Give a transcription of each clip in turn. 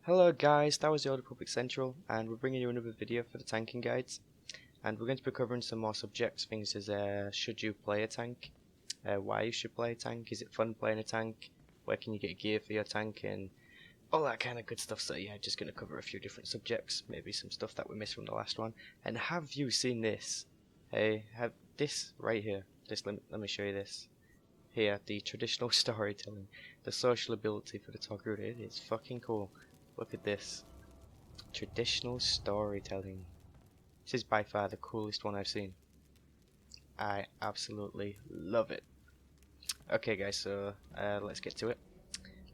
Hello guys, that was the Old Republic Central, and we're bringing you another video for the tanking guides. And we're going to be covering some more subjects, things as should you play a tank, why you should play a tank, is it fun playing a tank, where can you get gear for your tank, and all that kind of good stuff. So yeah, just going to cover a few different subjects, maybe some stuff that we missed from the last one. And have you seen this? Hey, have this right here. Let me show you this. Here, the traditional storytelling, the social ability for the Togru. It is fucking cool. Look at this. Traditional storytelling. This is by far the coolest one I've seen. I absolutely love it. Okay guys, so let's get to it.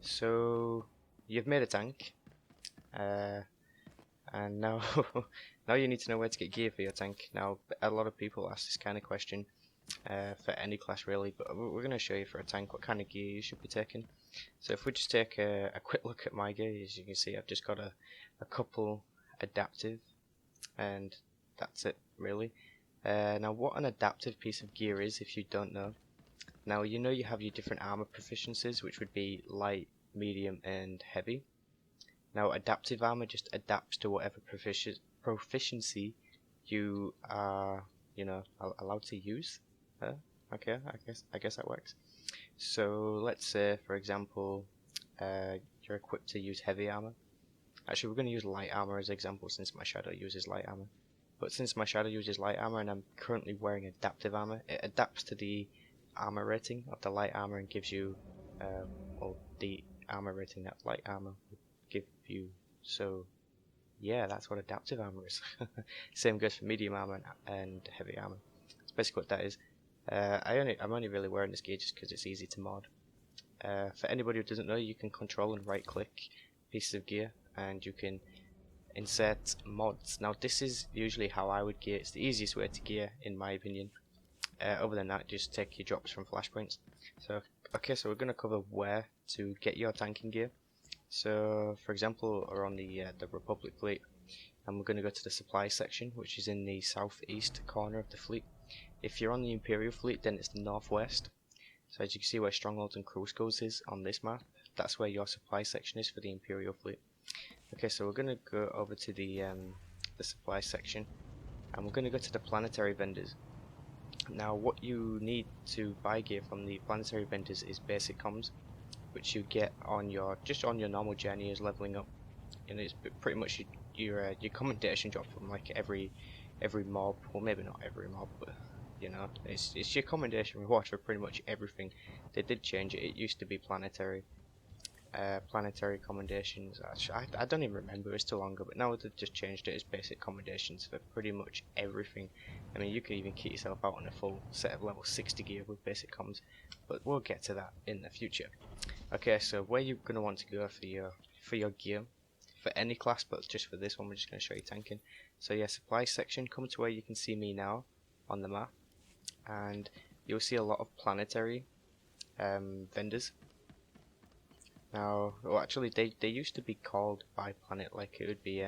So you've made a tank, and now now you need to know where to get gear for your tank. Now a lot of people ask this kind of question for any class really, but we're going to show you for a tank what kind of gear you should be taking. So if we just take a quick look at my gear, as you can see I've just got a couple adaptive, and that's it really. Now what an adaptive piece of gear is, if you don't know. Now you know you have your different armor proficiencies, which would be light, medium and heavy. Now adaptive armor just adapts to whatever proficiency you are, allowed to use. Okay, I guess that works. So let's say, for example, you're equipped to use heavy armor. Actually, we're going to use light armor as an example, since my shadow uses light armor. But since my shadow uses light armor and I'm currently wearing adaptive armor, it adapts to the armor rating of the light armor and gives you, well, the armor rating that light armor would give you. So yeah, that's what adaptive armor is. Same goes for medium armor and heavy armor. That's basically what that is. I'm only really wearing this gear just because it's easy to mod. For anybody who doesn't know, you can control and right click pieces of gear and you can insert mods. Now this is usually how I would gear. It's the easiest way to gear in my opinion. Other than that, just take your drops from flashpoints. So okay, so we're going to cover where to get your tanking gear. So for example, we're on the Republic fleet, and we're going to go to the supply section, which is in the southeast corner of the fleet. If you're on the Imperial fleet, then it's the northwest. So as you can see where Strongholds and Cruisers is on this map, that's where your supply section is for the Imperial fleet. Okay, so we're going to go over to the supply section, and we're going to go to the planetary vendors. Now what you need to buy gear from the planetary vendors is basic comms, which you get on your normal journey as leveling up, and it's pretty much your commendation drop from like every mob. Well, maybe not every mob, but you know, it's your commendation reward for pretty much everything. They did change it. It used to be planetary commendations. Actually, I don't even remember, it's too long ago, but now they've just changed it as basic commendations for pretty much everything. I mean, you can even kit yourself out on a full set of level 60 gear with basic comms, but we'll get to that in the future. Okay, so where you're going to want to go for your gear for any class, but just for this one we're just going to show you tanking. So yeah, supply section, come to where you can see me now on the map, and you'll see a lot of planetary vendors. Now, well, actually they used to be called by planet, like it would be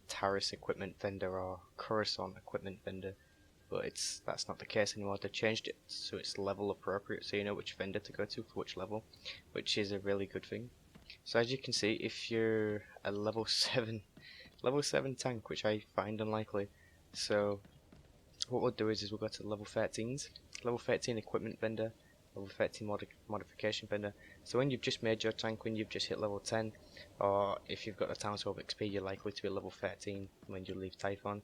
Taris equipment vendor or Coruscant equipment vendor, but that's not the case anymore. They've changed it so it's level appropriate, so you know which vendor to go to for which level, which is a really good thing. So as you can see, if you're a level 7 tank, which I find unlikely, so what we'll do is we'll go to level 13s, level 13 equipment vendor, level 13 modification vendor. So when you've just made your tank, when you've just hit level 10, or if you've got a town 12 XP, you're likely to be level 13 when you leave Typhon.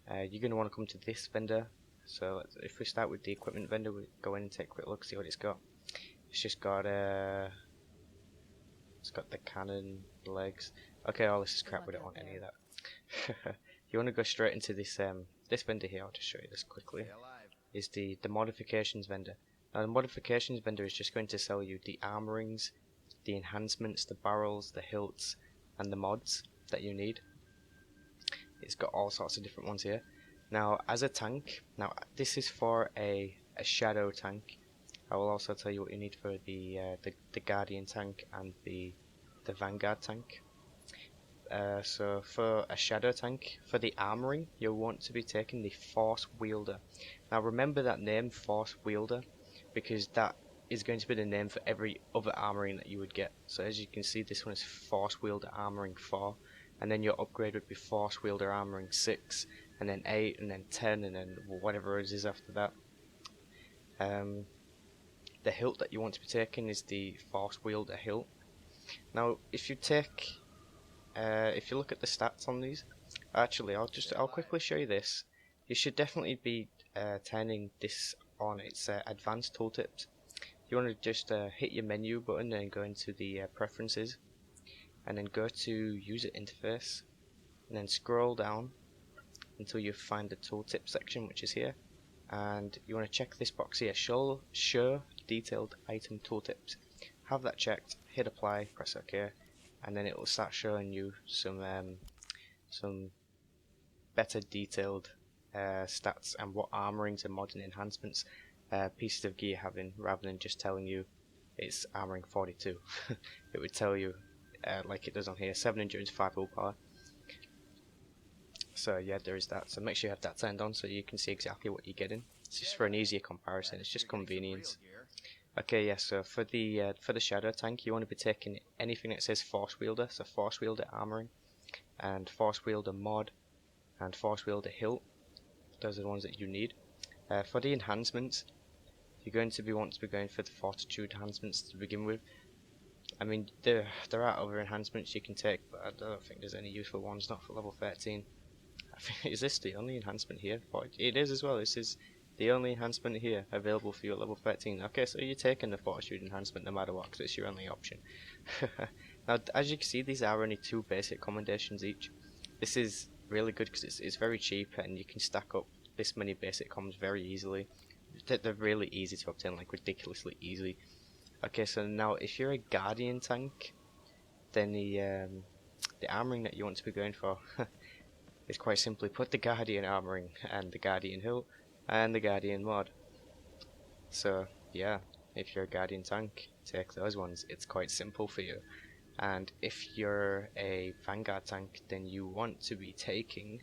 You're going to want to come to this vendor. So if we start with the equipment vendor, we go in and take a quick look, see what it's got. It's just got the cannon, legs. Okay, all this is crap, we don't want any of that. You want to go straight into this this vendor here. I'll just show you this quickly. Is the modifications vendor. Now the modifications vendor is just going to sell you the armorings, the enhancements, the barrels, the hilts, and the mods that you need. It's got all sorts of different ones here. Now as a tank, now this is for a shadow tank. I will also tell you what you need for the Guardian tank and the Vanguard tank. So for a shadow tank, for the armoring, you'll want to be taking the Force Wielder. Now remember that name, Force Wielder, because that is going to be the name for every other armoring that you would get. So as you can see, this one is Force Wielder Armoring 4, and then your upgrade would be Force Wielder Armoring 6, and then 8, and then 10, and then whatever it is after that. The hilt that you want to be taking is the Force Wielder hilt. Now, if you look at the stats on these, actually, I'll quickly show you this. You should definitely be turning this on. It's advanced tooltips. You want to just hit your menu button and go into the preferences, and then go to user interface, and then scroll down until you find the tooltip section, which is here, and you want to check this box here, show detailed item tooltips. Have that checked, hit apply, press OK, and then it will start showing you some better detailed stats and what armorings and mods and enhancements pieces of gear having, rather than just telling you it's armoring 42. It would tell you like it does on here, 7 endurance, 5 willpower. So yeah, there is that. So make sure you have that turned on so you can see exactly what you're getting. It's just for an easier comparison. It's just convenience. Okay, yeah. So for the shadow tank, you want to be taking anything that says Force Wielder. So Force Wielder armoring, and Force Wielder mod, and Force Wielder hilt. Those are the ones that you need. For the enhancements, you're going to want to be going for the Fortitude enhancements to begin with. I mean, there are other enhancements you can take, but I don't think there's any useful ones. Not for level 13. I think, is this the only enhancement here? It is as well. This is the only enhancement here available for you at level 13. Okay, so you're taking the Fortitude enhancement no matter what, because it's your only option. Now, as you can see, these are only 2 basic commendations each. This is really good because it's very cheap, and you can stack up this many basic comms very easily. They're really easy to obtain, like ridiculously easy. Okay, so now if you're a Guardian tank, then the armoring that you want to be going for is quite simply put the Guardian armoring and the Guardian hilt and the Guardian mod. So yeah, if you're a Guardian tank, take those ones. It's quite simple for you. And if you're a Vanguard tank, then you want to be taking,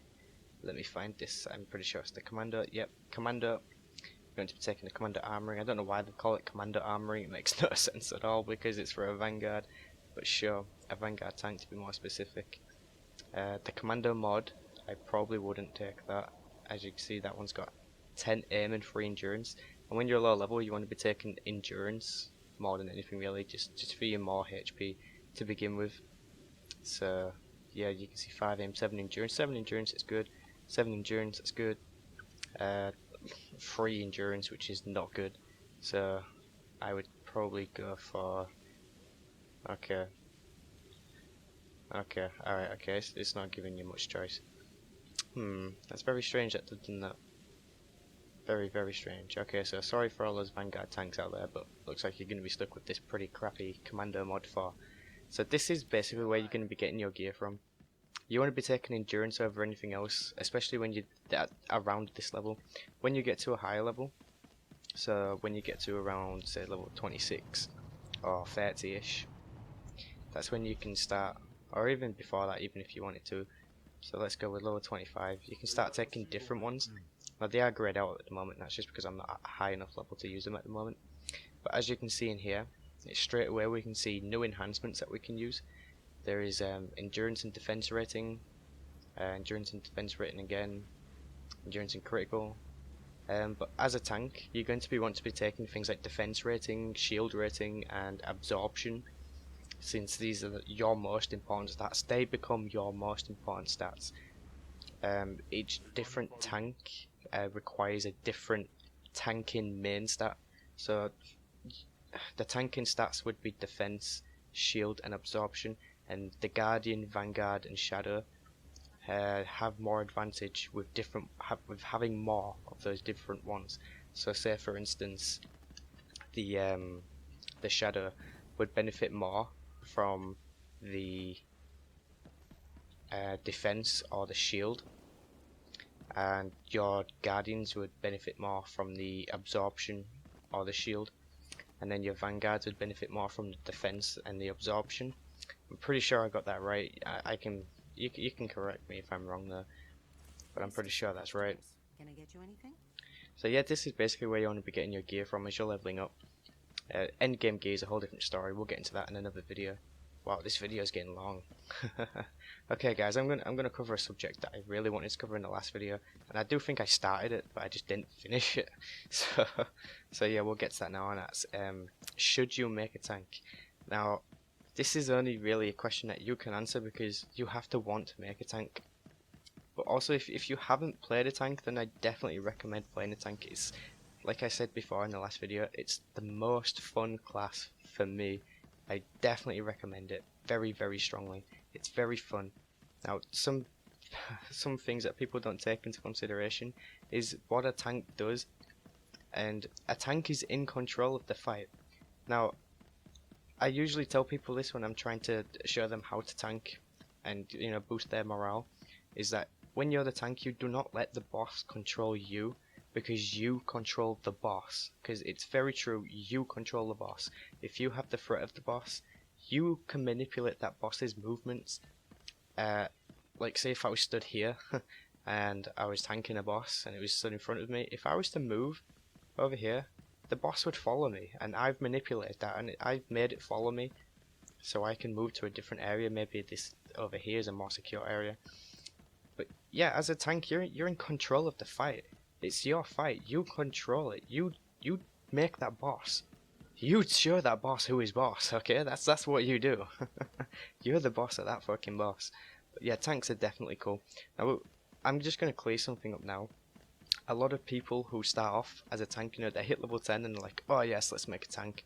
let me find this, I'm pretty sure it's the Commando. Yep, Commando. You're going to be taking the Commando armoring. I don't know why they call it Commando armoring. It makes no sense at all because it's for a Vanguard, but sure, a Vanguard tank to be more specific. The Commando mod, I probably wouldn't take that. As you can see, that one's got 10 aim and 3 endurance, and when you're low level you want to be taking endurance more than anything really, just for your more HP to begin with. So yeah, you can see 5 aim, 7 endurance. 7 endurance is good, 7 endurance is good, 3 endurance, which is not good. So I would probably go for, okay, alright, okay, so it's not giving you much choice. That's very strange that they've done that. Very, very strange. Okay, so sorry for all those Vanguard tanks out there, but looks like you're going to be stuck with this pretty crappy Commando mod 4. So this is basically where you're going to be getting your gear from. You want to be taking endurance over anything else, especially when you're around this level. When you get to a higher level, so when you get to around, say, level 26 or 30-ish, that's when you can start, or even before that, even if you wanted to. So let's go with level 25. You can start taking different ones. Now they are grayed out at the moment, that's just because I'm not at a high enough level to use them at the moment. But as you can see in here, straight away we can see new enhancements that we can use. There is endurance and defense rating, endurance and defense rating again, endurance and critical. But as a tank, you're going to want to be taking things like defense rating, shield rating, and absorption. Since these are your most important stats, they become your most important stats. Each different tank requires a different tanking main stat. So the tanking stats would be defense, shield, and absorption. And the Guardian, Vanguard, and Shadow have more advantage with having more of those different ones. So, say for instance, the Shadow would benefit more from the defense or the shield, and your Guardians would benefit more from the absorption or the shield, and then your Vanguards would benefit more from the defense and the absorption. I'm pretty sure I got that right. You can correct me if I'm wrong though, but I'm pretty sure that's right. Can I get you anything? So yeah, this is basically where you want to be getting your gear from as you're leveling up. Endgame gear is a whole different story. We'll get into that in another video. Wow, this video is getting long. Okay, guys, I'm gonna cover a subject that I really wanted to cover in the last video, and I do think I started it, but I just didn't finish it. So yeah, we'll get to that now. And that's should you make a tank? Now, this is only really a question that you can answer because you have to want to make a tank. But also, if you haven't played a tank, then I definitely recommend playing a tank. It's, like I said before in the last video, it's the most fun class for me. I definitely recommend it very, very strongly. It's very fun. Now, some things that people don't take into consideration is what a tank does, and a tank is in control of the fight. Now, I usually tell people this when I'm trying to show them how to tank and, you know, boost their morale, is that when you're the tank, you do not let the boss control you, because you control the boss. Because it's very true, you control the boss. If you have the threat of the boss, you can manipulate that boss's movements. Like say if I was stood here and I was tanking a boss and it was stood in front of me, if I was to move over here, the boss would follow me, and I've manipulated that and I've made it follow me so I can move to a different area. Maybe this over here is a more secure area. But yeah, as a tank, you're in control of the fight. It's your fight. You control it. You make that boss. You show that boss who is boss. Okay, that's what you do. You're the boss of that fucking boss. But yeah, tanks are definitely cool. Now, I'm just gonna clear something up now. A lot of people who start off as a tank, you know, they hit level 10 and they're like, oh yes, let's make a tank.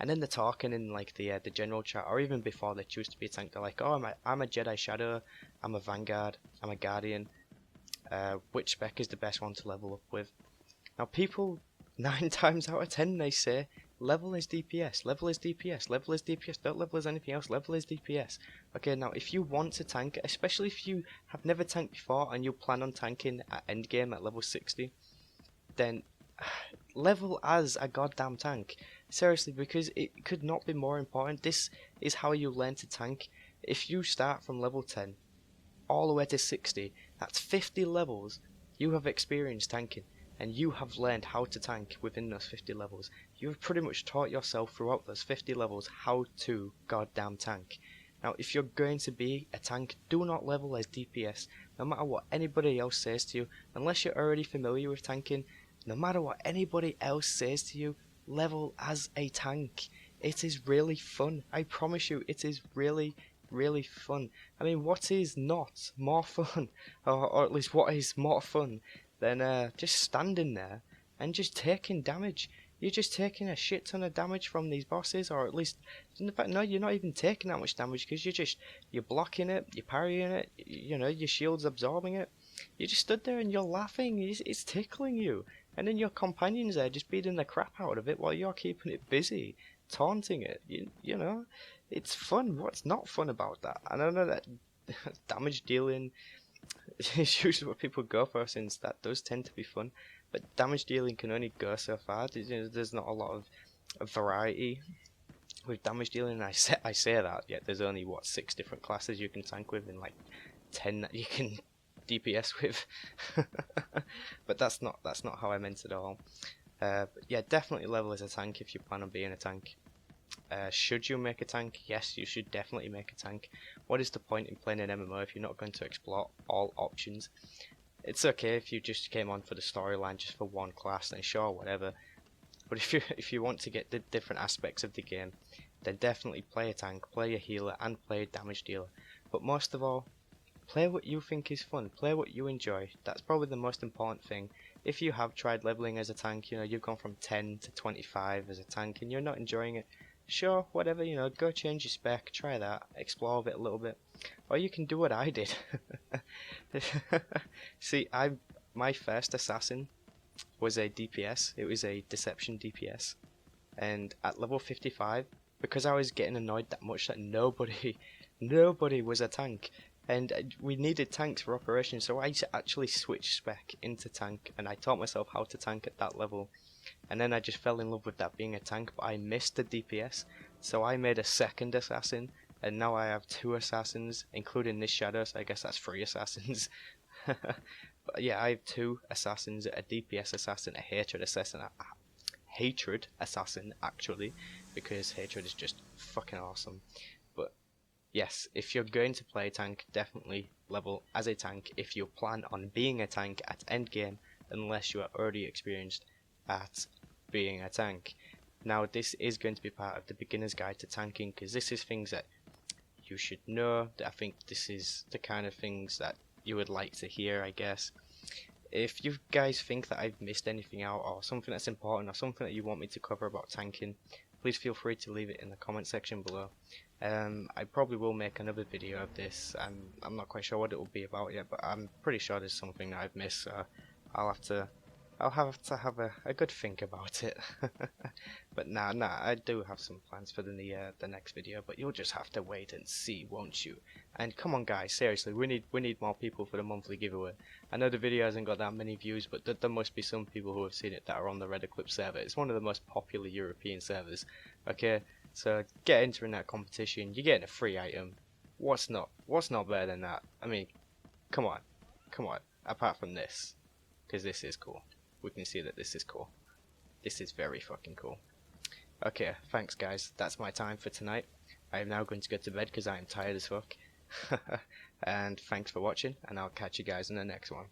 And then they're talking in like the general chat, or even before they choose to be a tank, they're like, oh, I'm a Jedi Shadow, I'm a Vanguard, I'm a Guardian. Which spec is the best one to level up with? Now people, 9 times out of 10, they say, level is DPS, level is DPS, level is DPS, don't level as anything else, level is DPS. Okay, now if you want to tank, especially if you have never tanked before and you plan on tanking at endgame at level 60, then level as a goddamn tank. Seriously, because it could not be more important. This is how you learn to tank. If you start from level 10 all the way to 60, that's 50 levels you have experienced tanking, and you have learned how to tank within those 50 levels. You have pretty much taught yourself throughout those 50 levels how to goddamn tank. Now, if you're going to be a tank, do not level as DPS, no matter what anybody else says to you. Unless you're already familiar with tanking, no matter what anybody else says to you, level as a tank. It is really fun. I promise you, it is really, really fun. I mean, what is not more fun, or at least what is more fun than just standing there and just taking damage? You're just taking a shit ton of damage from these bosses, or at least, in fact, no, you're not even taking that much damage, because you're blocking it, you're parrying it, you know, your shield's absorbing it. You just stood there and you're laughing, it's tickling you, and then your companions there just beating the crap out of it while you're keeping it busy, taunting it. You know, it's fun. What's not fun about that? I don't know that damage dealing is usually what people go for, since that does tend to be fun. But damage dealing can only go so far. There's not a lot of variety with damage dealing. I say that, yet there's only what 6 different classes you can tank with, and like 10 that you can DPS with. But that's not how I meant it at all. But yeah, definitely level as a tank if you plan on being a tank. Should you make a tank? Yes, you should definitely make a tank. What is the point in playing an MMO if you're not going to explore all options? It's okay if you just came on for the storyline, just for one class, then sure, whatever. But if you want to get the different aspects of the game, then definitely play a tank, play a healer, and play a damage dealer. But most of all, play what you think is fun, play what you enjoy. That's probably the most important thing. If you have tried leveling as a tank, you know, you've gone from 10 to 25 as a tank and you're not enjoying it, sure, whatever, you know, go change your spec, try that, explore it a little bit. Or you can do what I did. See, my first assassin was a DPS. It was a deception DPS, and at level 55, because I was getting annoyed that much that nobody was a tank, and we needed tanks for operations, so I actually switched spec into tank, and I taught myself how to tank at that level. And then I just fell in love with that being a tank, but I missed the DPS, so I made a second assassin, and now I have 2 assassins, including this shadow, so I guess that's 3 assassins. But yeah, I have 2 assassins, a DPS assassin, a hatred assassin, Hatred Assassin, actually, because Hatred is just fucking awesome. But yes, if you're going to play a tank, definitely level as a tank if you plan on being a tank at endgame, unless you are already experienced at being a tank. Now, this is going to be part of the beginner's guide to tanking, because this is things that you should know. I think this is the kind of things that you would like to hear, I guess. If you guys think that I've missed anything out, or something that's important, or something that you want me to cover about tanking, please feel free to leave it in the comment section below. I probably will make another video of this. I'm not quite sure what it will be about yet, but I'm pretty sure there's something that I've missed, so I'll have to have a good think about it. But nah, I do have some plans for the next video, but you'll just have to wait and see, won't you? And come on, guys, seriously, we need more people for the monthly giveaway. I know the video hasn't got that many views, but there must be some people who have seen it that are on the Red Eclipse server. It's one of the most popular European servers. Okay, so get entering that competition. You're getting a free item. What's not better than that? I mean, come on. Apart from this, because this is cool. We can see that this is cool. This is very fucking cool. Okay, thanks guys. That's my time for tonight. I am now going to go to bed because I am tired as fuck. And thanks for watching, and I'll catch you guys in the next one.